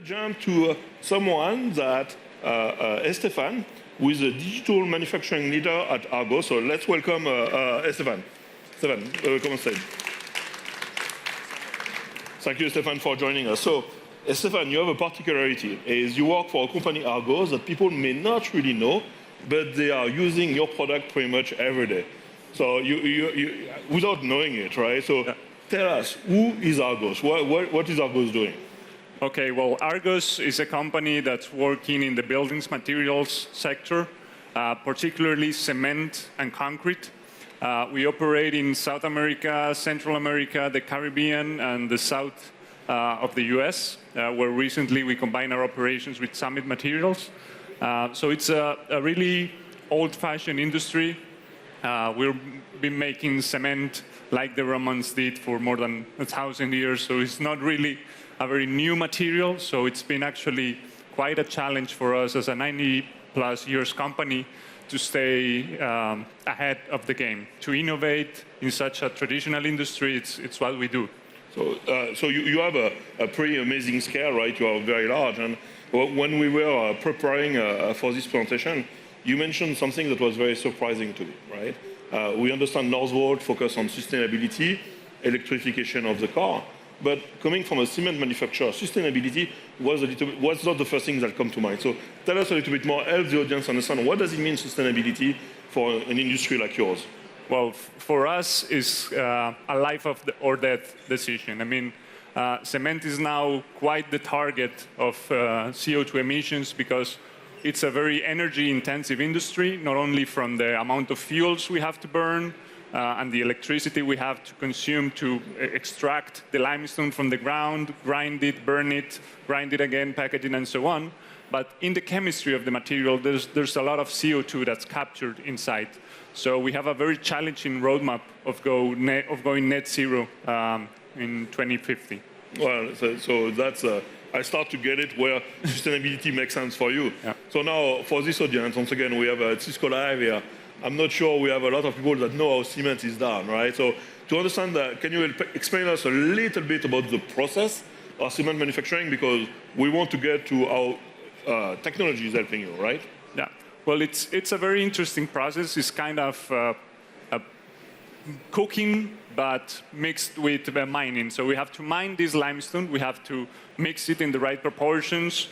Jump to someone that Estefan, who is a digital manufacturing leader at Argos. So let's welcome Estefan. Estefan, come on stage. Thank you, Estefan, for joining us. So, Estefan, you have a particularity, is you work for a company, Argos, that people may not really know, but they are using your product pretty much every day. So, you without knowing it, right? So, yeah. Tell us, who is Argos? What is Argos doing? Okay, well, Argos is a company that's working in the buildings materials sector, particularly cement and concrete. We operate in South America, Central America, the Caribbean, and the south of the US, where recently we combined our operations with Summit Materials. So it's a really old-fashioned industry. We've been making cement like the Romans did for more than 1,000 years, so it's not really a very new material. So it's been actually quite a challenge for us as a 90-plus years company to stay ahead of the game, to innovate in such a traditional industry. It's what we do. So you have a pretty amazing scale, right? You are very large. And when we were preparing for this presentation, you mentioned something that was very surprising to me, right? We understand Northvolt focus on sustainability, electrification of the car. But coming from a cement manufacturer, sustainability was not the first thing that come to mind. So tell us a little bit more, help the audience understand what does it mean sustainability for an industry like yours? Well, for us, it's a life or death decision. I mean, cement is now quite the target of CO2 emissions because it's a very energy-intensive industry, not only from the amount of fuels we have to burn, and the electricity we have to consume to extract the limestone from the ground, grind it, burn it, grind it again, package it, and so on. But in the chemistry of the material, there's a lot of CO2 that's captured inside. So we have a very challenging roadmap of going net zero in 2050. Well, so that's, I start to get it where sustainability makes sense for you. Yeah. So now, for this audience, once again, we have Cisco Live here. I'm not sure we have a lot of people that know how cement is done, right? So to understand that, can you explain us a little bit about the process of cement manufacturing? Because we want to get to how technology is helping you, right? Yeah. Well, it's a very interesting process. It's kind of cooking, but mixed with mining. So we have to mine this limestone. We have to mix it in the right proportions,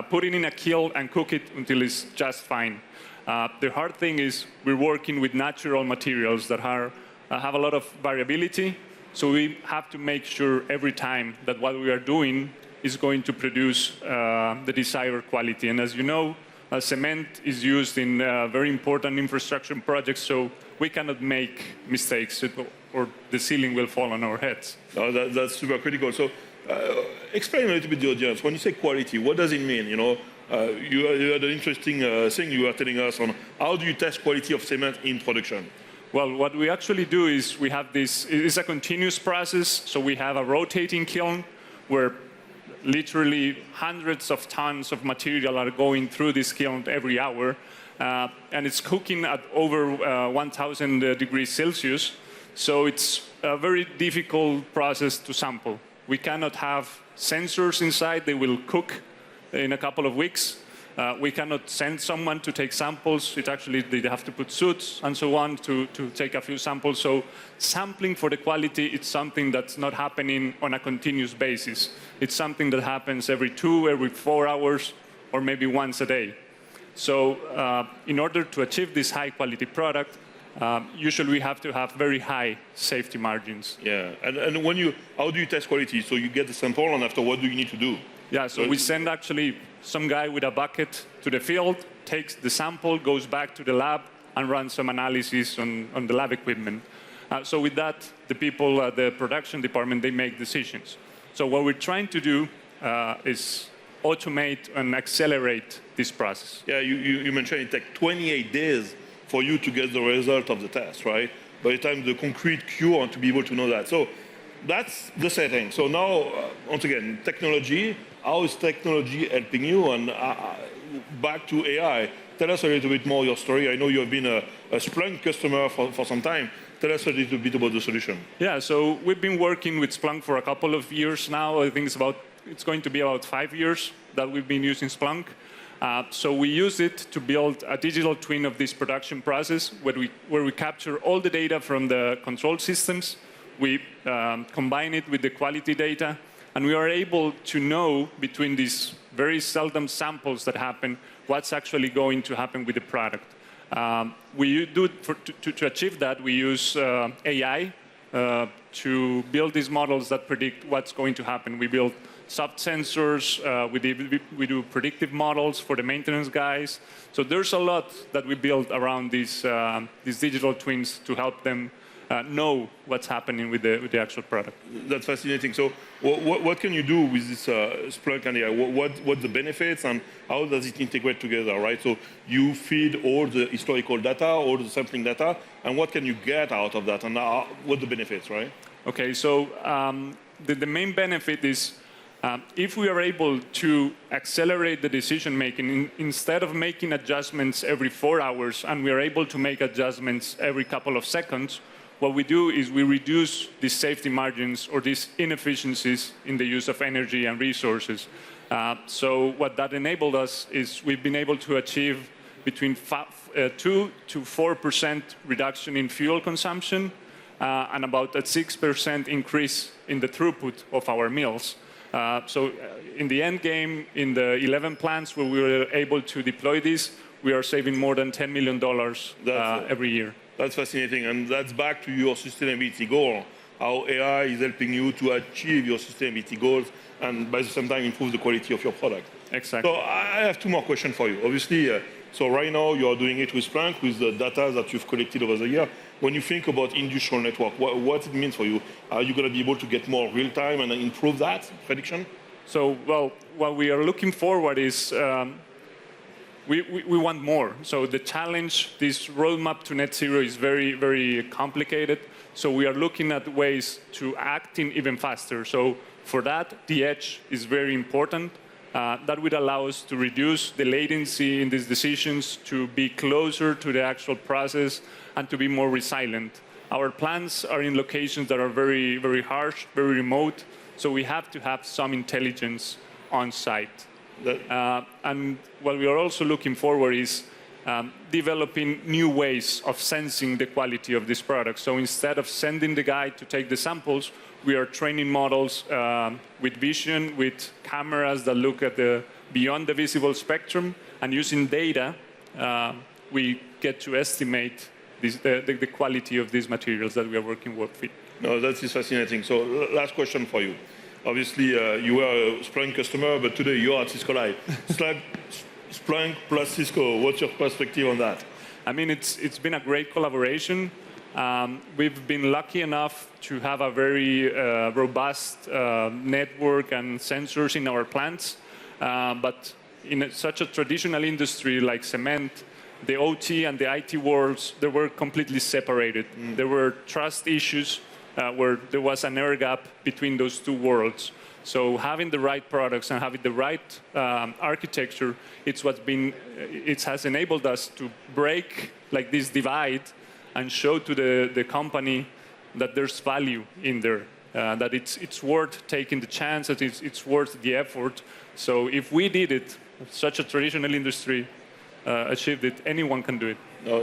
put it in a kiln, and cook it until it's just fine. The hard thing is we're working with natural materials that have a lot of variability. So we have to make sure every time that what we are doing is going to produce the desired quality. And as you know, cement is used in very important infrastructure projects, so we cannot make mistakes or the ceiling will fall on our heads. That's super critical. So explain a little bit to the audience. When you say quality, what does it mean? You know, you had an interesting thing you were telling us on how do you test quality of cement in production? Well, what we actually do is we have this, it's a continuous process. So we have a rotating kiln where literally hundreds of tons of material are going through this kiln every hour. And it's cooking at over 1,000 degrees Celsius. So it's a very difficult process to sample. We cannot have sensors inside. They will cook in a couple of weeks. We cannot send someone to take samples. They have to put suits and so on to take a few samples. So sampling for the quality, it's something that's not happening on a continuous basis. It's something that happens every 4 hours, or maybe once a day. So in order to achieve this high quality product, usually we have to have very high safety margins. Yeah, and how do you test quality? So you get the sample, and after, what do you need to do? Yeah, so we send actually some guy with a bucket to the field, takes the sample, goes back to the lab, and runs some analysis on the lab equipment. So with that, the people at the production department, they make decisions. So what we're trying to do is automate and accelerate this process. Yeah, you mentioned it takes 28 days for you to get the result of the test, right? By the time the concrete cure, and to be able to know that. So that's the setting. So now, once again, technology. How is technology helping you? And back to AI, tell us a little bit more your story. I know you have been a Splunk customer for some time. Tell us a little bit about the solution. Yeah, so we've been working with Splunk for a couple of years now. I think it's about it's going to be about 5 years that we've been using Splunk. So we use it to build a digital twin of this production process where we capture all the data from the control systems, we combine it with the quality data, and we are able to know between these very seldom samples that happen what's actually going to happen with the product. To achieve that, we use AI to build these models that predict what's going to happen. We build soft sensors, we do predictive models for the maintenance guys. So there's a lot that we build around these digital twins to help them know what's happening with the actual product. That's fascinating. So what can you do with this Splunk and AI? What's the benefits and how does it integrate together, right? So you feed all the historical data, all the sampling data, and what can you get out of that and what are the benefits, right? Okay, so the main benefit is if we are able to accelerate the decision making, instead of making adjustments every 4 hours, and we are able to make adjustments every couple of seconds, what we do is we reduce these safety margins or these inefficiencies in the use of energy and resources. So what that enabled us is we've been able to achieve between 2 to 4% reduction in fuel consumption and about a 6% increase in the throughput of our mills. So in the end game, in the 11 plants where we were able to deploy this, we are saving more than $10 million every year. That's fascinating, and that's back to your sustainability goal, how AI is helping you to achieve your sustainability goals and by the same time improve the quality of your product. Exactly. So I have 2 more questions for you. Obviously, so right now you are doing it with Splunk, with the data that you've collected over the year. When you think about industrial network, what it means for you? Are you going to be able to get more real time and improve that prediction? So, well, what we are looking forward is we want more. So the challenge, this roadmap to net zero is very, very complicated. So we are looking at ways to act in even faster. So for that, the edge is very important. That would allow us to reduce the latency in these decisions, to be closer to the actual process, and to be more resilient. Our plants are in locations that are very, very harsh, very remote, so we have to have some intelligence on site. And what we are also looking forward is developing new ways of sensing the quality of this product. So instead of sending the guy to take the samples, we are training models with vision, with cameras that look at beyond the visible spectrum, and using data, we get to estimate the quality of these materials that we are working with. No, that is fascinating. So last question for you. Obviously, you were a Splunk customer, but today you are at Cisco Live. Splunk plus Cisco, what's your perspective on that? I mean, it's been a great collaboration. We've been lucky enough to have a very robust network and sensors in our plants. But in such a traditional industry like cement, the OT and the IT worlds, they were completely separated. There were trust issues where there was an air gap between those 2 worlds. So having the right products and having the right architecture, it has enabled us to break like this divide and show to the company that there's value in there, that it's worth taking the chance, that it's worth the effort. So if we did it, such a traditional industry achieved it, anyone can do it.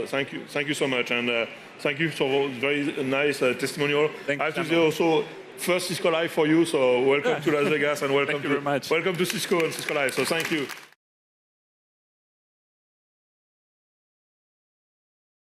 Thank you so much, and thank you for a very nice testimonial. Thank I have you to say also, first Cisco Live for you, so welcome to Las Vegas and welcome Thank you very much. Welcome to Cisco and Cisco Live. So thank you.